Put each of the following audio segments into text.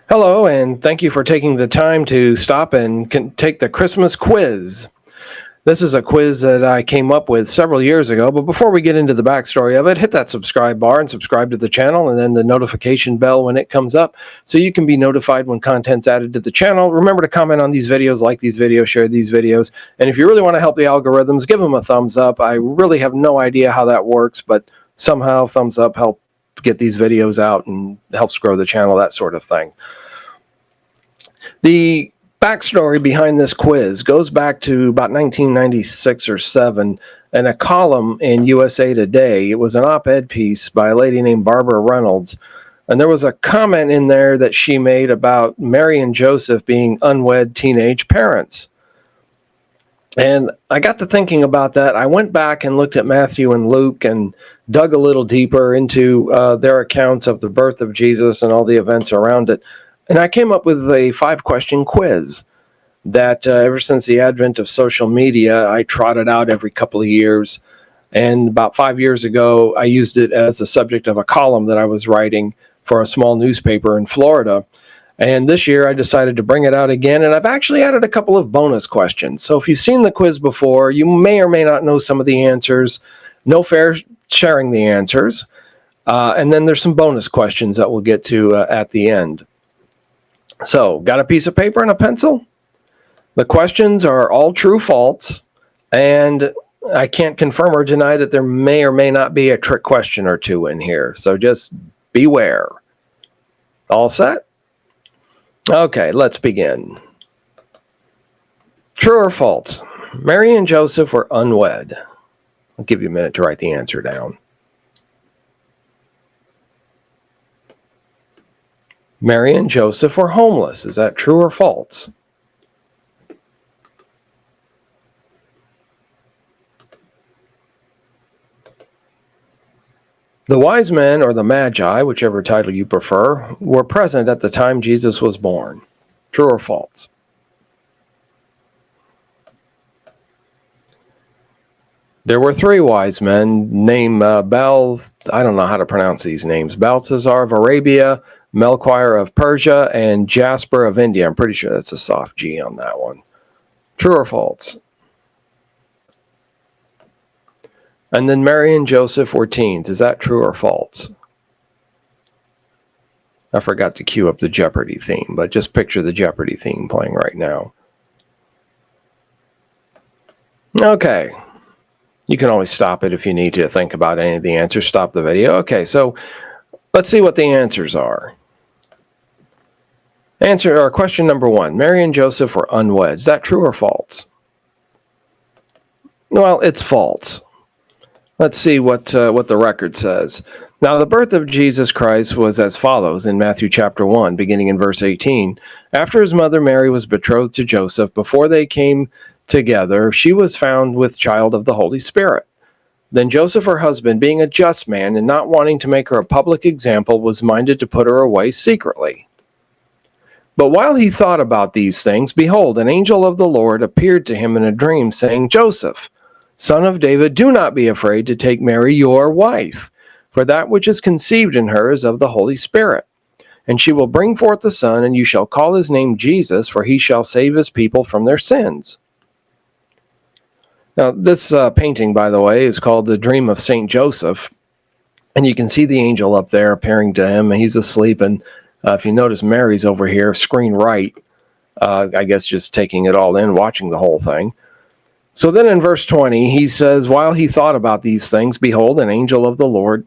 Hello, and thank you for taking the time to stop and take the Christmas quiz. This is a quiz that I came up with several years ago, but before we get into the backstory of it, hit that subscribe bar and subscribe to the channel and then the notification bell when it comes up so you can be notified when content's added to the channel. Remember to comment on these videos, like these videos, share these videos, and if you really want to help the algorithms, give them a thumbs up. I really have no idea how that works, but somehow thumbs up help get these videos out and helps grow the channel, that sort of thing. The backstory behind this quiz goes back to about 1996 or 7 and a column in USA Today. It was an op-ed piece by a lady named Barbara Reynolds. And there was a comment in there that she made about Mary and Joseph being unwed teenage parents. And I got to thinking about that. I went back and looked at Matthew and Luke and dug a little deeper into their accounts of the birth of Jesus and all the events around it. And I came up with a 5-question quiz that ever since the advent of social media, I trotted out every couple of years. And about 5 years ago, I used it as the subject of a column that I was writing for a small newspaper in Florida. And this year, I decided to bring it out again. And I've actually added a couple of bonus questions. So if you've seen the quiz before, you may or may not know some of the answers. No fair sharing the answers. And then there's some bonus questions that we'll get to at the end. So, got a piece of paper and a pencil? The questions are all true, false, and I can't confirm or deny that there may or may not be a trick question or two in here, so just beware. All set? Okay, let's begin. True or false? Mary and Joseph were unwed. I'll give you a minute to write the answer down. Mary and Joseph were homeless. Is that true or false? The wise men, or the magi, whichever title you prefer, were present at the time Jesus was born. True or false? There were 3 wise men named I don't know how to pronounce these names, Balthazar of Arabia, Melchior of Persia, and Jasper of India. I'm pretty sure that's a soft G on that one. True or false? And then Mary and Joseph were teens. Is that true or false? I forgot to cue up the Jeopardy theme, but just picture the Jeopardy theme playing right now. Okay. You can always stop it if you need to think about any of the answers. Stop the video. Okay, so let's see what the answers are. Question number 1. Mary and Joseph were unwed. Is that true or false? Well, it's false. Let's see what the record says. Now, the birth of Jesus Christ was as follows in Matthew chapter 1, beginning in verse 18. After his mother Mary was betrothed to Joseph, before they came together, she was found with child of the Holy Spirit. Then Joseph, her husband, being a just man and not wanting to make her a public example, was minded to put her away secretly. But while he thought about these things, behold, an angel of the Lord appeared to him in a dream, saying, Joseph, son of David, do not be afraid to take Mary your wife, for that which is conceived in her is of the Holy Spirit. And she will bring forth a son, and you shall call his name Jesus, for he shall save his people from their sins. Now, this painting, by the way, is called The Dream of St. Joseph, and you can see the angel up there appearing to him, and he's asleep, and if you notice, Mary's over here, screen right, I guess just taking it all in, watching the whole thing. So then in verse 20, he says, while he thought about these things, behold, an angel of the Lord.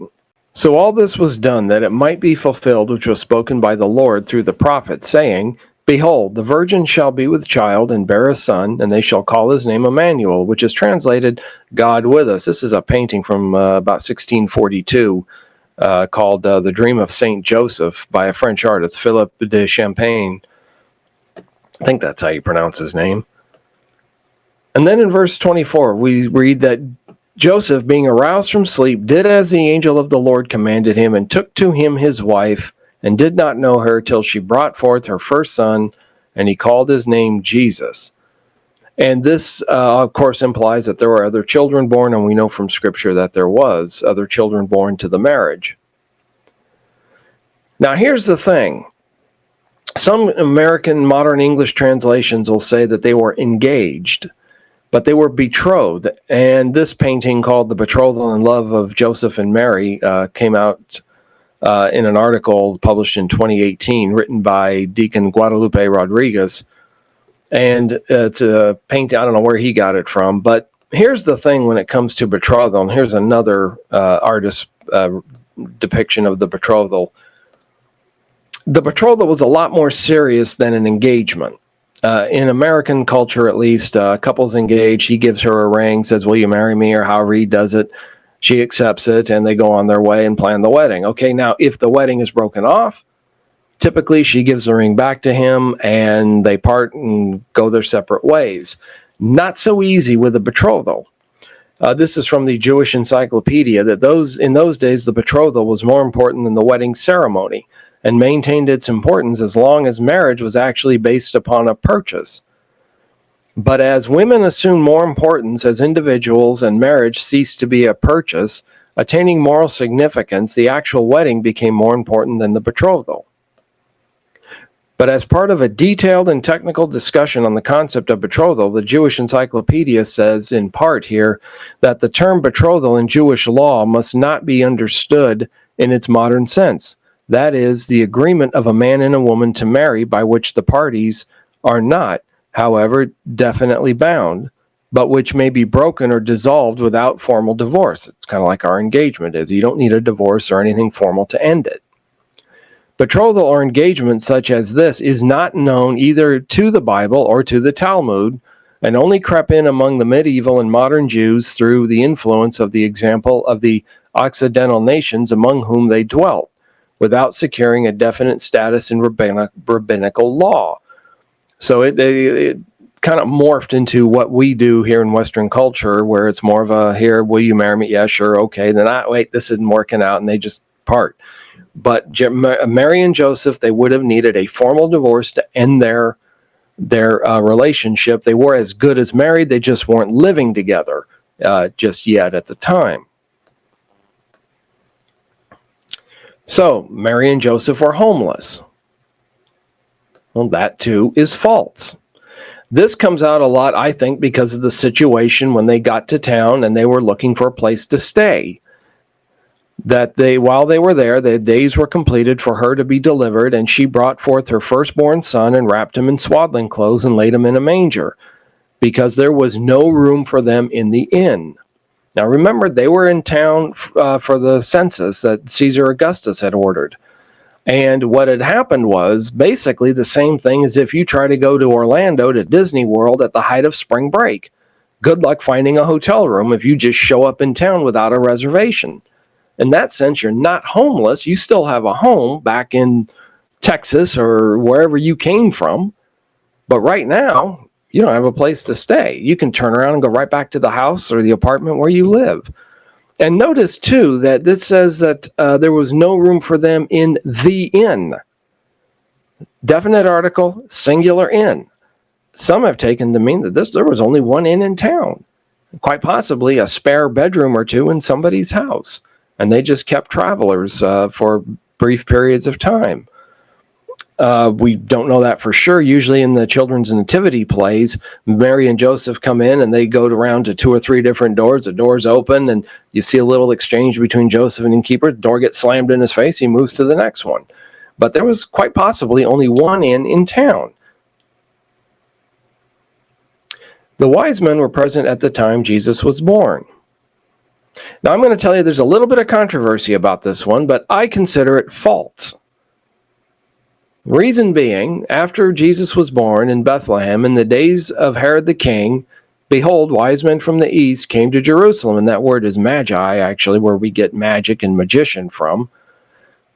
So all this was done that it might be fulfilled, which was spoken by the Lord through the prophet, saying, Behold, the virgin shall be with child and bear a son, and they shall call his name Emmanuel, which is translated God with us. This is a painting from about 1642 called The Dream of St. Joseph by a French artist, Philippe de Champagne. I think that's how you pronounce his name. And then in verse 24, we read that Joseph, being aroused from sleep, did as the angel of the Lord commanded him, and took to him his wife, and did not know her till she brought forth her first son, and he called his name Jesus. And this, of course, implies that there were other children born, and we know from Scripture that there was other children born to the marriage. Now, here's the thing. Some American modern English translations will say that they were engaged, but they were betrothed. And this painting, called The Betrothal and Love of Joseph and Mary, came out in an article published in 2018, written by Deacon Guadalupe Rodriguez. And it's a painting, I don't know where he got it from, but here's the thing when it comes to betrothal, and here's another artist depiction of the betrothal. The betrothal was a lot more serious than an engagement. In American culture, at least, couples engaged, he gives her a ring, says, "Will you marry me?" or however he does it. She accepts it, and they go on their way and plan the wedding. Okay, now, if the wedding is broken off, typically she gives the ring back to him, and they part and go their separate ways. Not so easy with a betrothal. This is from the Jewish Encyclopedia, that in those days, the betrothal was more important than the wedding ceremony, and maintained its importance as long as marriage was actually based upon a purchase. But as women assumed more importance as individuals and marriage ceased to be a purchase, attaining moral significance, the actual wedding became more important than the betrothal. But as part of a detailed and technical discussion on the concept of betrothal, the Jewish Encyclopedia says, in part here, that the term betrothal in Jewish law must not be understood in its modern sense. That is, the agreement of a man and a woman to marry, by which the parties are not, however, definitely bound, but which may be broken or dissolved without formal divorce. It's kind of like our engagement is. You don't need a divorce or anything formal to end it. Betrothal or engagement such as this is not known either to the Bible or to the Talmud, and only crept in among the medieval and modern Jews through the influence of the example of the Occidental nations among whom they dwelt, without securing a definite status in rabbinical law. So it kind of morphed into what we do here in Western culture, where it's more of a, here, will you marry me? Yeah, sure, okay. Then, wait, this isn't working out, and they just part. But Mary and Joseph, they would have needed a formal divorce to end their relationship. They were as good as married, they just weren't living together just yet at the time. So, Mary and Joseph were homeless. Well, that too is false. This comes out a lot, I think, because of the situation when they got to town and they were looking for a place to stay. That while they were there, the days were completed for her to be delivered, and she brought forth her firstborn son and wrapped him in swaddling clothes and laid him in a manger, because there was no room for them in the inn. Now remember, they were in town for the census that Caesar Augustus had ordered. And what had happened was basically the same thing as if you try to go to Orlando to Disney World at the height of spring break. Good luck finding a hotel room if you just show up in town without a reservation. In that sense, you're not homeless. You still have a home back in Texas or wherever you came from. But right now, you don't have a place to stay. You can turn around and go right back to the house or the apartment where you live. And notice, too, that this says that there was no room for them in the inn. Definite article, singular inn. Some have taken to mean that there was only one inn in town. Quite possibly a spare bedroom or two in somebody's house. And they just kept travelers for brief periods of time. We don't know that for sure. Usually in the children's nativity plays, Mary and Joseph come in and they go around to 2 or 3 different doors. The doors open and you see a little exchange between Joseph and the innkeeper. The door gets slammed in his face. He moves to the next one. But there was quite possibly only one inn in town. The wise men were present at the time Jesus was born. Now I'm going to tell you there's a little bit of controversy about this one, but I consider it false. Reason being, after Jesus was born in Bethlehem in the days of Herod the king, behold, wise men from the east came to Jerusalem, and that word is magi, actually, where we get magic and magician from.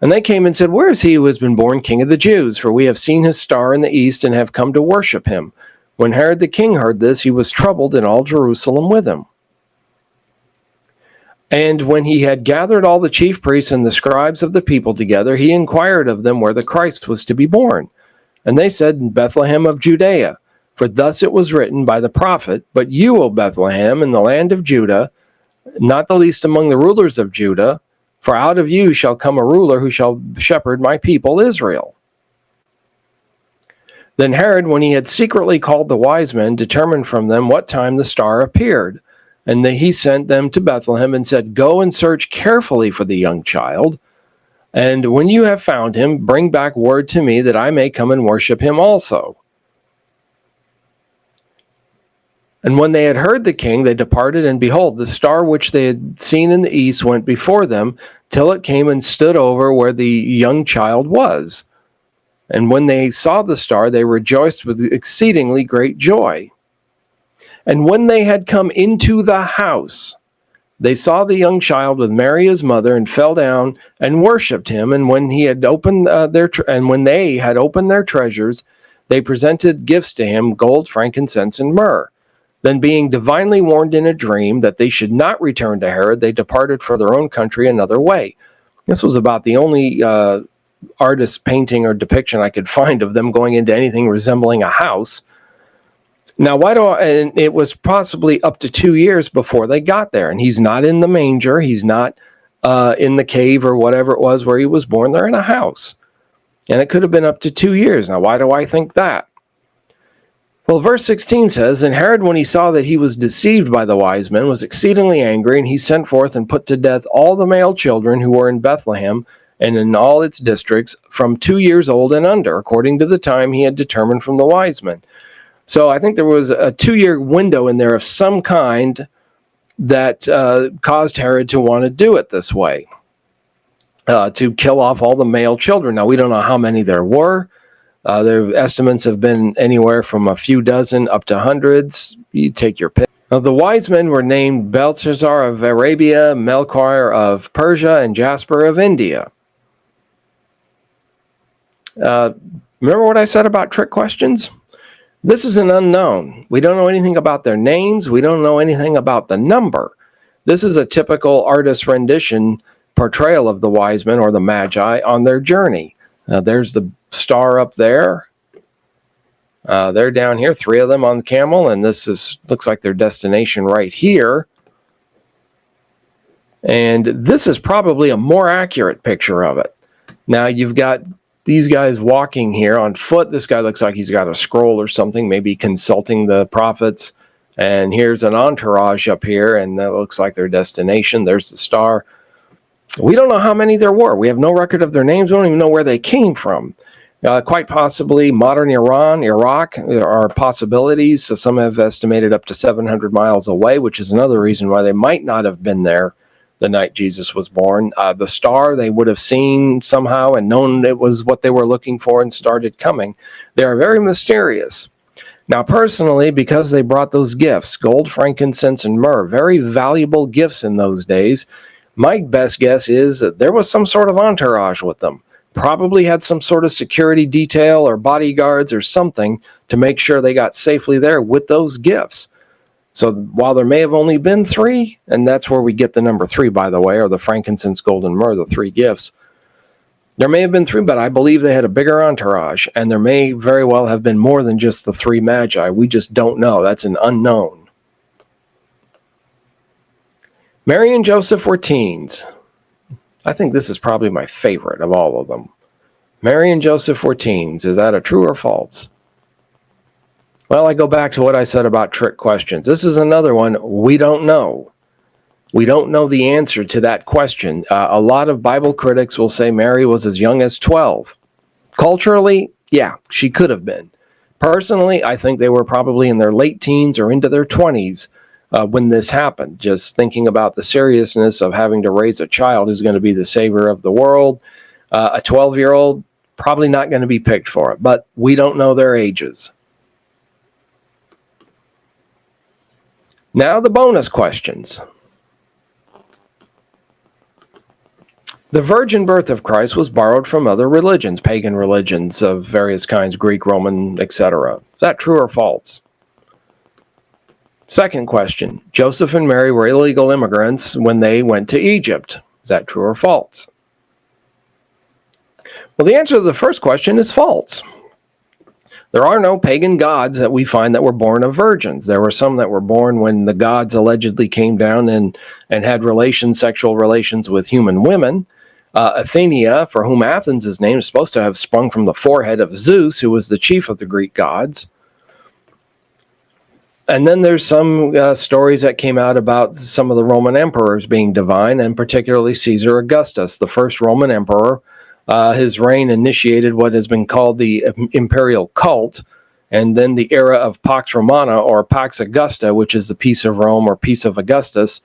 And they came and said, "Where is he who has been born King of the Jews? For we have seen his star in the east and have come to worship him." When Herod the king heard this, he was troubled, and all Jerusalem with him. And when he had gathered all the chief priests and the scribes of the people together, he inquired of them where the Christ was to be born. And they said, "In Bethlehem of Judea. For thus it was written by the prophet, But you, O Bethlehem, in the land of Judah, not the least among the rulers of Judah, for out of you shall come a ruler who shall shepherd my people Israel." Then Herod, when he had secretly called the wise men, determined from them what time the star appeared. And he sent them to Bethlehem and said, "Go and search carefully for the young child. And when you have found him, bring back word to me that I may come and worship him also." And when they had heard the king, they departed, and behold, the star which they had seen in the east went before them, till it came and stood over where the young child was. And when they saw the star, they rejoiced with exceedingly great joy. And when they had come into the house, they saw the young child with Mary his mother, and fell down and worshipped him. And when he had opened when they had opened their treasures, they presented gifts to him: gold, frankincense, and myrrh. Then, being divinely warned in a dream that they should not return to Herod, they departed for their own country another way. This was about the only artist painting or depiction I could find of them going into anything resembling a house. Now, and it was possibly up to 2 years before they got there, and he's not in the manger, he's not in the cave or whatever it was where he was born. They're in a house, and it could have been up to 2 years. Now, why do I think that? Well, verse 16 says, "And Herod, when he saw that he was deceived by the wise men, was exceedingly angry, and he sent forth and put to death all the male children who were in Bethlehem and in all its districts, from 2 years old and under, according to the time he had determined from the wise men." So I think there was a 2-year window in there of some kind that caused Herod to want to do it this way, to kill off all the male children. Now, we don't know how many there were. Their estimates have been anywhere from a few dozen up to hundreds. You take your pick. The wise men were named Belshazzar of Arabia, Melchior of Persia, and Jasper of India. Remember what I said about trick questions? This is an unknown. We don't know anything about their names. We don't know anything about the number. This is a typical artist rendition portrayal of the wise men or the magi on their journey. There's the star up there. They're down here, 3 of them on the camel, and looks like their destination right here. And this is probably a more accurate picture of it. Now, you've got these guys walking here on foot. This guy looks like he's got a scroll or something, maybe consulting the prophets. And here's an entourage up here, and that looks like their destination. There's the star. We don't know how many there were. We have no record of their names. We don't even know where they came from. Quite possibly modern Iran, Iraq are possibilities. So some have estimated up to 700 miles away, which is another reason why they might not have been there the night Jesus was born. The star they would have seen somehow and known it was what they were looking for and started coming. They are very mysterious. Now, personally, because they brought those gifts, gold, frankincense, and myrrh, very valuable gifts in those days, my best guess is that there was some sort of entourage with them. Probably had some sort of security detail or bodyguards or something to make sure they got safely there with those gifts. So while there may have only been 3, and that's where we get the number 3, by the way, or the frankincense, gold, and myrrh, the 3 gifts. There may have been 3, but I believe they had a bigger entourage, and there may very well have been more than just the 3 magi. We just don't know. That's an unknown. Mary and Joseph were teens. I think this is probably my favorite of all of them. Mary and Joseph were teens. Is that a true or false? Well, I go back to what I said about trick questions. This is another one we don't know. We don't know the answer to that question. A lot of Bible critics will say Mary was as young as 12. Culturally, yeah, she could have been. Personally, I think they were probably in their late teens or into their 20s when this happened. Just thinking about the seriousness of having to raise a child who's going to be the savior of the world. A 12-year-old, probably not going to be picked for it, but we don't know their ages. Now the bonus questions. The virgin birth of Christ was borrowed from other religions, pagan religions of various kinds, Greek, Roman, etc. Is that true or false? Second question, Joseph and Mary were illegal immigrants when they went to Egypt. Is that true or false? Well, the answer to the first question is false. There are no pagan gods that we find that were born of virgins. There were some that were born when the gods allegedly came down and had sexual relations with human women. Athenia, for whom Athens is named, is supposed to have sprung from the forehead of Zeus, who was the chief of the Greek gods. And then there's some stories that came out about some of the Roman emperors being divine, and particularly Caesar Augustus, the first Roman emperor. His reign initiated what has been called the imperial cult, and then the era of Pax Romana, or Pax Augusta, which is the Peace of Rome or Peace of Augustus,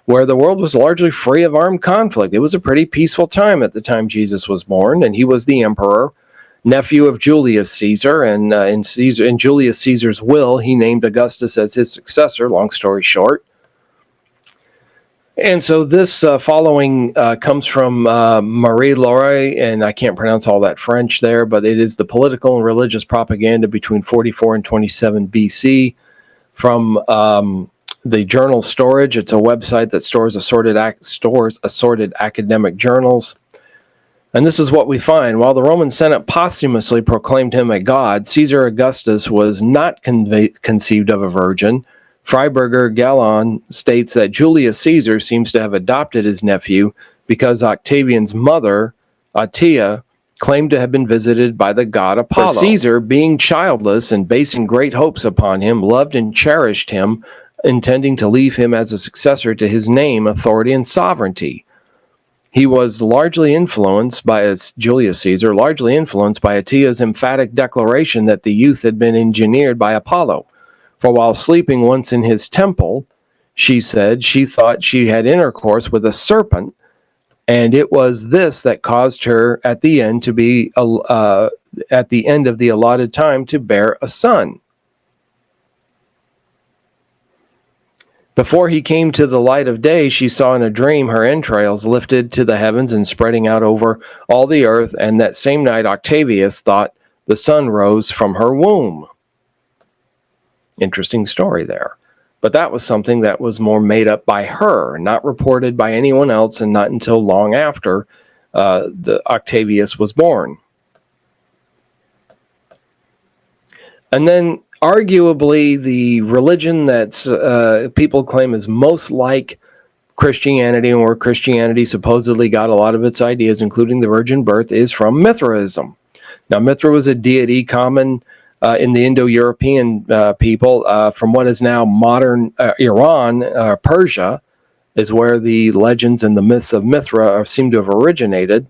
where the world was largely free of armed conflict. It was a pretty peaceful time at the time Jesus was born, and he was the emperor, nephew of Julius Caesar, and in Julius Caesar's will, he named Augustus as his successor, long story short. And so this following comes from Marie-Laure, and I can't pronounce all that French there, but it is the political and religious propaganda between 44 and 27 BC from the journal Storage. It's a website that stores assorted academic journals. And this is what we find. While the Roman Senate posthumously proclaimed him a god, Caesar Augustus was not conceived of a virgin. Freiberger Gallon states that Julius Caesar seems to have adopted his nephew because Octavian's mother, Atia, claimed to have been visited by the god Apollo. But Caesar, being childless and basing great hopes upon him, loved and cherished him, intending to leave him as a successor to his name, authority, and sovereignty. He was largely influenced by Julius Caesar, largely influenced by Atia's emphatic declaration that the youth had been engineered by Apollo. For while sleeping once in his temple, she said she thought she had intercourse with a serpent, and it was this that caused her at the end of the allotted time to bear a son. Before he came to the light of day, she saw in a dream her entrails lifted to the heavens and spreading out over all the earth, and that same night Octavius thought the sun rose from her womb. Interesting story there. But that was something that was more made up by her, not reported by anyone else, and not until long after the Octavius was born. And then arguably the religion that people claim is most like Christianity, and where Christianity supposedly got a lot of its ideas, including the virgin birth, is from Mithraism. Now, Mithra was a deity common in the Indo-European people from what is now modern Iran. Persia is where the legends and the myths of Mithra seem to have originated.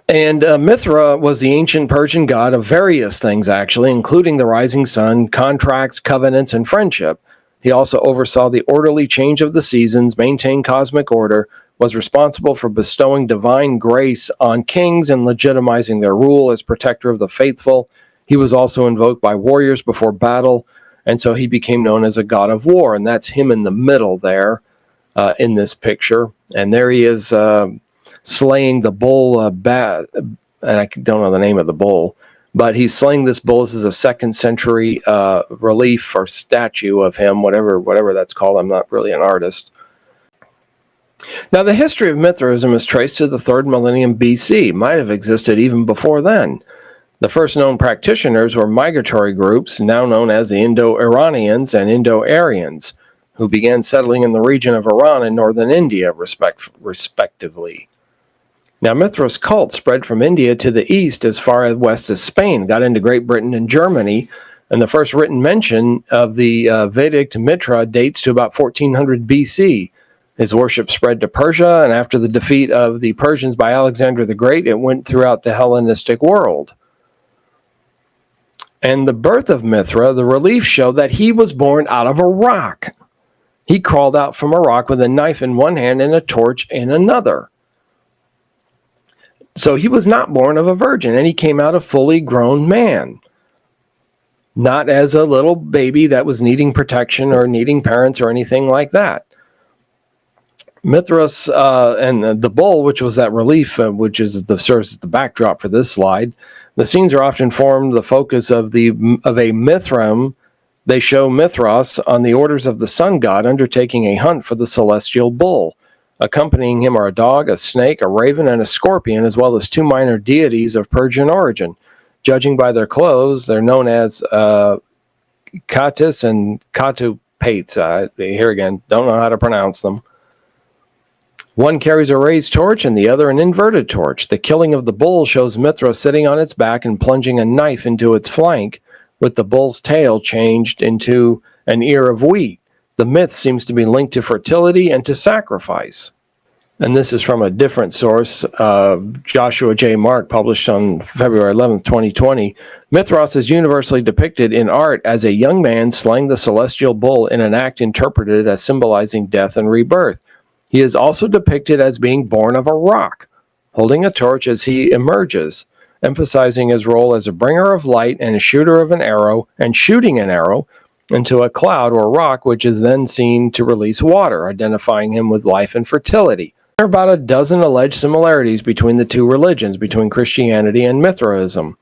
And Mithra was the ancient Persian god of various things, actually, including the rising sun, contracts, covenants, and friendship. He also oversaw the orderly change of the seasons, maintained cosmic order, was responsible for bestowing divine grace on kings and legitimizing their rule as protector of the faithful. He was also invoked by warriors before battle, and so he became known as a god of war, and that's him in the middle there in this picture. And there he is slaying the bull, and I don't know the name of the bull, but he's slaying this bull. This is a 2nd century relief or statue of him, whatever that's called. I'm not really an artist. Now, the history of Mithraism is traced to the 3rd millennium BC. It might have existed even before then. The first known practitioners were migratory groups, now known as the Indo-Iranians and Indo-Aryans, who began settling in the region of Iran and northern India, respectively. Now, Mithra's cult spread from India to the east as far west as Spain, got into Great Britain and Germany, and the first written mention of the Vedic Mithra dates to about 1400 BC. His worship spread to Persia, and after the defeat of the Persians by Alexander the Great, it went throughout the Hellenistic world. And the birth of Mithra, the relief showed that he was born out of a rock. He crawled out from a rock with a knife in one hand and a torch in another. So he was not born of a virgin, and he came out a fully grown man. Not as a little baby that was needing protection or needing parents or anything like that. Mithras and the bull, which was that relief, which is serves as the backdrop for this slide. The scenes are often formed the focus of a Mithram. They show Mithras on the orders of the sun god undertaking a hunt for the celestial bull. Accompanying him are a dog, a snake, a raven, and a scorpion, as well as 2 minor deities of Persian origin. Judging by their clothes, they're known as Katis and Katupates. Here again, don't know how to pronounce them. One carries a raised torch and the other an inverted torch. The killing of the bull shows Mithra sitting on its back and plunging a knife into its flank, with the bull's tail changed into an ear of wheat. The myth seems to be linked to fertility and to sacrifice. And this is from a different source, Joshua J. Mark, published on February 11th, 2020. Mithras is universally depicted in art as a young man slaying the celestial bull in an act interpreted as symbolizing death and rebirth. He is also depicted as being born of a rock, holding a torch as he emerges, emphasizing his role as a bringer of light and a shooter of an arrow, and shooting an arrow into a cloud or rock, which is then seen to release water, identifying him with life and fertility. There are about a dozen alleged similarities between the two religions, between Christianity and Mithraism,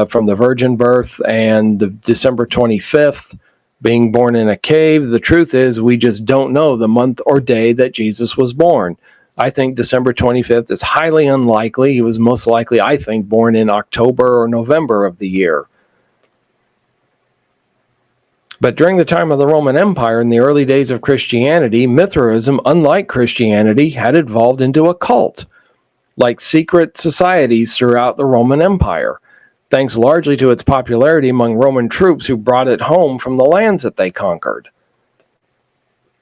from the virgin birth and the December 25th, being born in a cave. The truth is, we just don't know the month or day that Jesus was born. I think December 25th is highly unlikely. He was most likely, I think, born in October or November of the year. But during the time of the Roman Empire, in the early days of Christianity, Mithraism, unlike Christianity, had evolved into a cult, like secret societies throughout the Roman Empire, thanks largely to its popularity among Roman troops who brought it home from the lands that they conquered.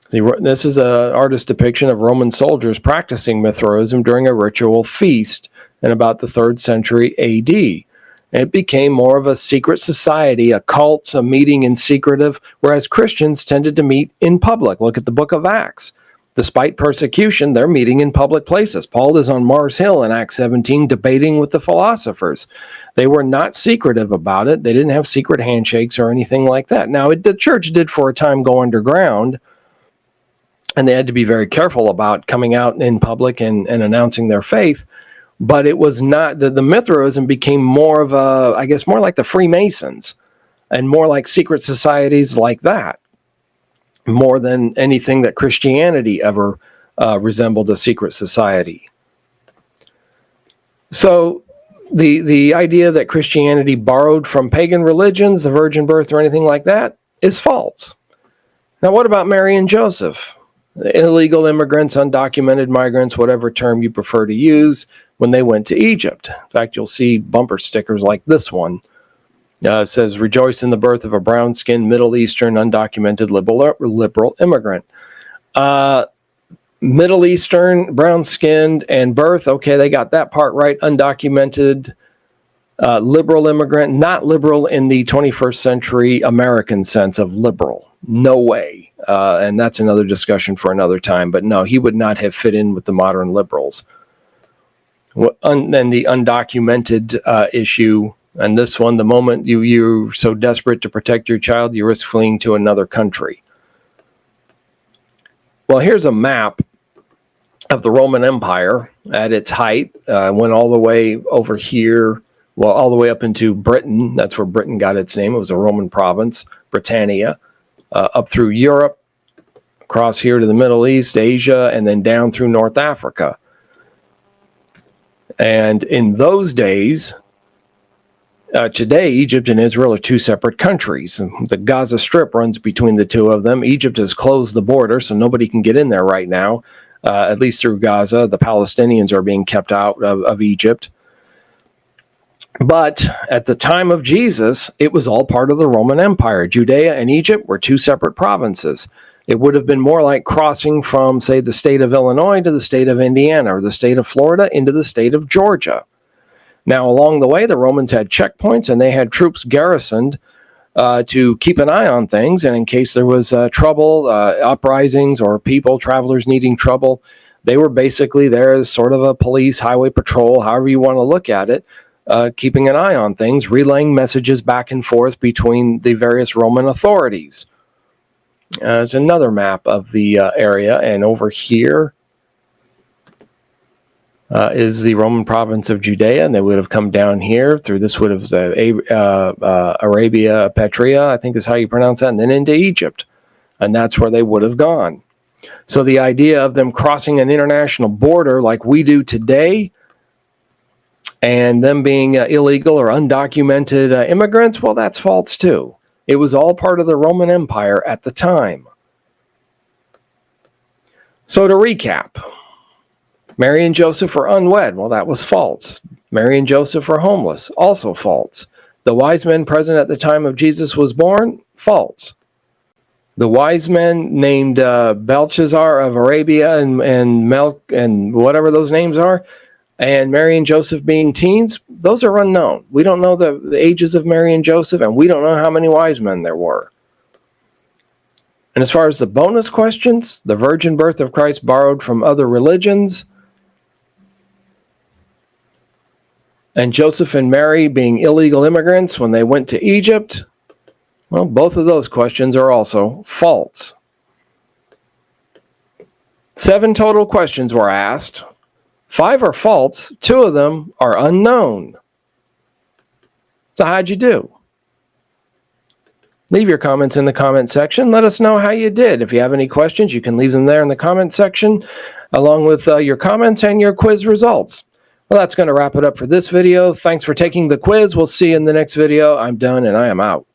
This is an artist's depiction of Roman soldiers practicing Mithraism during a ritual feast in about the 3rd century AD. It became more of a secret society, a cult, a meeting in secretive, whereas Christians tended to meet in public. Look at the book of Acts. Despite persecution, they're meeting in public places. Paul is on Mars Hill in Acts 17 debating with the philosophers. They were not secretive about it. They didn't have secret handshakes or anything like that. Now, the church did for a time go underground, and they had to be very careful about coming out in public and announcing their faith. But it was not, the Mithraism became more of a, I guess, more like the Freemasons and more like secret societies like that, more than anything that Christianity ever resembled a secret society. So the idea that Christianity borrowed from pagan religions, the virgin birth or anything like that, is false. Now, what about Mary and Joseph? Illegal immigrants, undocumented migrants, whatever term you prefer to use, when they went to Egypt. In fact, you'll see bumper stickers like this one. It says, "Rejoice in the birth of a brown-skinned, Middle Eastern, undocumented, liberal immigrant." Middle Eastern, brown-skinned, and birth, okay, they got that part right. Undocumented, liberal immigrant, not liberal in the 21st century American sense of liberal. No way. And that's another discussion for another time. But no, he would not have fit in with the modern liberals. And the undocumented issue, and this one, the moment you're so desperate to protect your child, you risk fleeing to another country. Well, here's a map of the Roman Empire at its height. Went all the way over here, well, all the way up into Britain. That's where Britain got its name. It was a Roman province, Britannia, up through Europe, across here to the Middle East, Asia, and then down through North Africa. And in those days, today, Egypt and Israel are two separate countries. The Gaza Strip runs between the two of them. Egypt has closed the border, so nobody can get in there right now, at least through Gaza. The Palestinians are being kept out of Egypt. But at the time of Jesus, it was all part of the Roman Empire. Judea and Egypt were two separate provinces. It would have been more like crossing from, say, the state of Illinois to the state of Indiana, or the state of Florida into the state of Georgia. Now, along the way, the Romans had checkpoints, and they had troops garrisoned to keep an eye on things. And in case there was trouble, uprisings, or people, travelers needing trouble, they were basically there as sort of a police, highway patrol, however you want to look at it, keeping an eye on things, relaying messages back and forth between the various Roman authorities. There's another map of the area, and over here is the Roman province of Judea, and they would have come down here through this would have Arabia Petrea, I think is how you pronounce that, and then into Egypt, and that's where they would have gone. So the idea of them crossing an international border like we do today, and them being illegal or undocumented immigrants, well, that's false too. It was all part of the Roman Empire at the time. So to recap, Mary and Joseph were unwed. Well, that was false. Mary and Joseph were homeless. Also false. The wise men present at the time of Jesus was born. False. The wise men named Belshazzar of Arabia and Melch and whatever those names are, and Mary and Joseph being teens, those are unknown. We don't know the ages of Mary and Joseph, and we don't know how many wise men there were. And as far as the bonus questions, the virgin birth of Christ borrowed from other religions, and Joseph and Mary being illegal immigrants when they went to Egypt, well, both of those questions are also false. 7 total questions were asked. 5 are false. 2 of them are unknown. So how'd you do? Leave your comments in the comment section. Let us know how you did. If you have any questions, you can leave them there in the comment section, along with your comments and your quiz results. Well, that's going to wrap it up for this video. Thanks for taking the quiz. We'll see you in the next video. I'm done and I am out.